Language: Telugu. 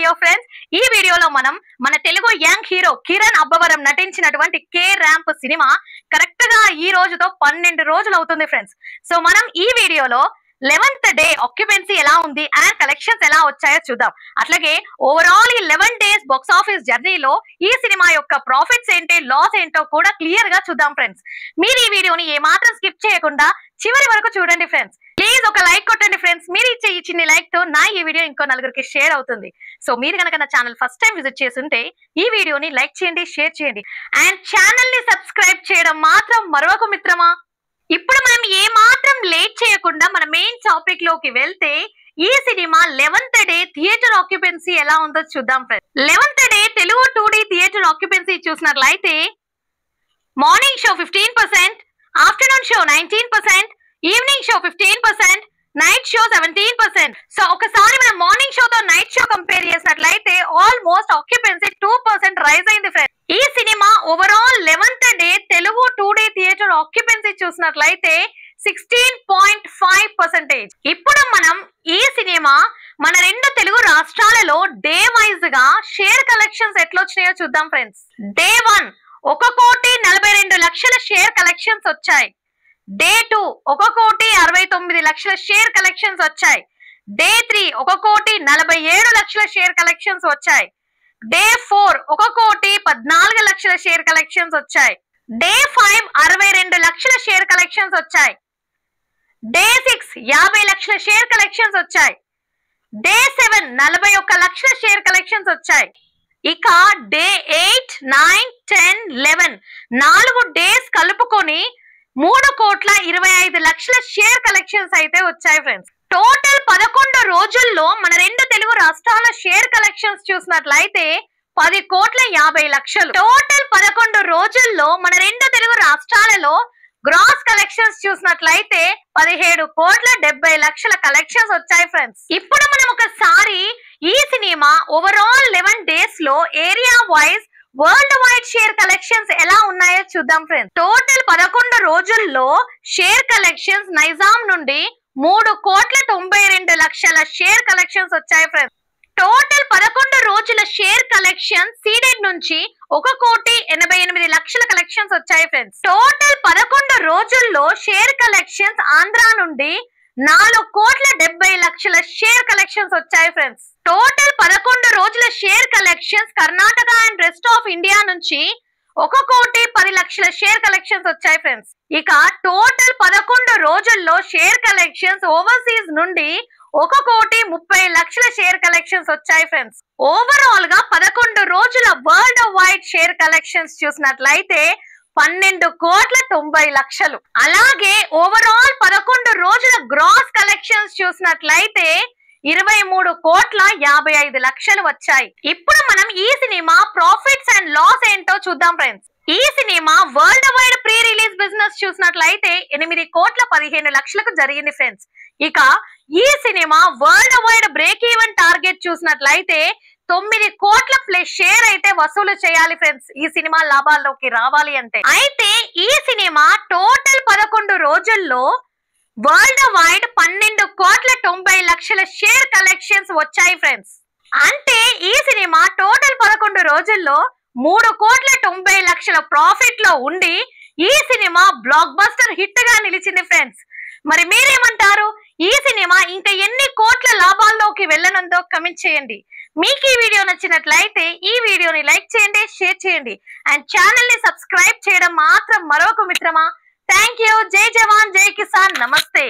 Video friends. ఈ వీడియోలో మనం మన తెలుగు యంగ్ హీరో కిరణ్ అబ్బవరం నటించినటువంటి కే ర్యాంప్ సినిమా కరెక్ట్ గా ఈ రోజుతో 12 రోజులు అవుతుంది ఫ్రెండ్స్. సో మనం ఈ వీడియోలో 11th డే ఆక్యుపెన్సీ ఎలా ఉంది అండ్ కలెక్షన్స్ ఎలా వచ్చాయో చూద్దాం. అట్లాగే ఓవరాల్ ఈ 11 డేస్ బాక్స్ ఆఫీస్ జర్నీలో ఈ సినిమా యొక్క ప్రాఫిట్స్ ఏంటి, లాస్ ఏంటో కూడా క్లియర్ గా చూద్దాం ఫ్రెండ్స్. మీరు ఈ వీడియోని ఏమాత్రం స్కిప్ చేయకుండా చివరి వరకు చూడండి ఫ్రెండ్స్. ప్లీజ్ ఒక లైక్ కొట్టండి ఫ్రెండ్స్. మీరు ఇచ్చే ఈ చిన్న లైక్ తో నా ఈ వీడియో ఇంకో నలుగురికి షేర్ అవుతుంది. సో మీరు కనుక నా ఛానల్ ఫస్ట్ టైం విజిట్ చేస్తుంటే ఈ వీడియోని లైక్ చేయండి, షేర్ చేయండి అండ్ ఛానల్ ని సబ్స్క్రైబ్ చేయడం మాత్రం మరొక మిత్రమా. ఇప్పుడు మనం ఏ మాత్రం లేట్ చేయకుండా మన మెయిన్ టాపిక్ లోకి వెళ్తే ఈ cinema 11th day theatre occupancy ఎలా ఉందో చూద్దాం friends. 11th day Telugu 2D theatre occupancy చూసినట్లయితే morning show 15%, afternoon show 19%, evening show 15%, night show 17%. So ఒకసారి మనం మార్నింగ్ షో తో నైట్ షో కంపేర్ చేసినట్లయితే ఆల్మోస్ట్ ఆక్యుపెన్సీ 2% రైజ్ అయింది ఫ్రెండ్స్. ఈ సినిమా overall 11th day Telugu 2D theatre occupancy చూసినట్లయితే 16.5%. ఇప్పుడు మనం ఈ సినిమా మన రెండు తెలుగు రాష్ట్రాలలో డే వైజ్ గా షేర్ కలెక్షన్స్ ఎట్లా వచ్చినాయో చూద్దాం ఫ్రెండ్స్. డే 1 1,42,00,000 షేర్ కలెక్షన్స్ వచ్చాయి. డే 2 1,69,00,000 షేర్ కలెక్షన్స్ వచ్చాయి. డే 3 1,47,00,000 షేర్ కలెక్షన్స్ వచ్చాయి. డే 4 1,14,00,000 షేర్ కలెక్షన్స్ వచ్చాయి. డే 5 62,00,000 షేర్ కలెక్షన్స్ వచ్చాయి. డే 6 50,00,000 షేర్ కలెక్షన్స్ వచ్చాయి. డే 7 41,00,000 షేర్ కలెక్షన్స్ వచ్చాయి. ఇక డే 8 9 10 11 4 డేస్ కలుపుకొని 3,25,00,000 షేర్ కలెక్షన్స్ అయితే వచ్చాయి ఫ్రెండ్స్. టోటల్ 11 రోజుల్లో మన రెండు తెలుగు రాష్ట్రాల షేర్ కలెక్షన్స్ చూసినట్లయితే 10,50,00,000. టోటల్ 11 రోజుల్లో మన రెండు తెలుగు రాష్ట్రాలలో గ్రాస్ కలెక్షన్స్ చూసినట్లయితే 17,70,00,000 కలెక్షన్స్ వచ్చాయి ఫ్రెండ్స్. ఇప్పుడు మనం ఒకసారి ఈ సినిమా ఓవరాల్ 11 డేస్ లో area wise world wide share collections ఎలా ఉన్నాయో చూద్దాం ఫ్రెండ్స్. టోటల్ 11 రోజుల్లో షేర్ కలెక్షన్స్ నైజాం నుండి 3,92,00,000 షేర్ కలెక్షన్స్ వచ్చాయి ఫ్రెండ్స్. టోటల్ 11 రోజుల షేర్ కలెక్షన్ సీడెడ్ నుంచి 1,88,00,000 కలెక్షన్స్ వచ్చాయి ఫ్రెండ్స్. టోటల్ 11 రోజుల్లో షేర్ కలెక్షన్స్ ఆంధ్ర నుండి 4,70,00,000 షేర్ కలెక్షన్స్ వచ్చాయి ఫ్రెండ్స్. టోటల్ 11 రోజుల share collections Karnataka and rest of India నుంచి 1,10,00,000 షేర్ కలెక్షన్స్ వచ్చాయి ఫ్రెండ్స్. ఇక టోటల్ 11 రోజుల్లో షేర్ కలెక్షన్స్ ఓవర్సీస్ నుండి 1,30,00,000 షేర్ కలెక్షన్స్ వచ్చాయి ఫ్రెండ్స్. ఓవరాల్ గా 11 రోజుల వరల్డ్ వైడ్ షేర్ కలెక్షన్స్ చూసినట్లయితే 12,90,00,000. అలాగే ఓవరాల్ 11 రోజుల గ్రాస్ కలెక్షన్స్ చూసినట్లయితే 23,55,00,000 వచ్చాయి. ఇప్పుడు మనం ఈ సినిమా ప్రాఫిట్స్ అండ్ లాస్ ఏంటో చూద్దాం ఫ్రెండ్స్. ఈ cinema world wide pre release business చూసినట్లయితే 8,15,00,000 జరిగింది ఫ్రెండ్స్. ఇక ఈ cinema world wide break even target చూసినట్లయితే 9 కోట్ల ప్లస్ షేర్ అయితే వసూలు చేయాలి ఫ్రెండ్స్ ఈ సినిమా లాభాల్లోకి రావాలి అంటే. అయితే ఈ సినిమా టోటల్ 11 రోజుల్లో వరల్డ్ వైడ్ 12,90,00,000 షేర్ కలెక్షన్స్ వచ్చాయి ఫ్రెండ్స్. అంటే ఈ సినిమా టోటల్ 11 రోజుల్లో 3,90,00,000 ప్రాఫిట్ లో ఉండి ఈ సినిమా బ్లాక్ బస్టర్ హిట్ గా నిలిచింది ఫ్రెండ్స్. మరి మీరేమంటారు? ఈ సినిమా ఇంకా ఎన్ని కోట్ల లాభాల్లోకి వెళ్ళనుందో కమెంట్ చేయండి. మీకు ఈ వీడియో నచ్చినట్లయితే ఈ వీడియోని లైక్ చేయండి, షేర్ చేయండి అండ్ ఛానల్ ని సబ్స్క్రైబ్ చేయడం మాత్రం మరొక మిత్రమా. Thank you. జై జవాన్, జై కిసాన్, నమస్తే.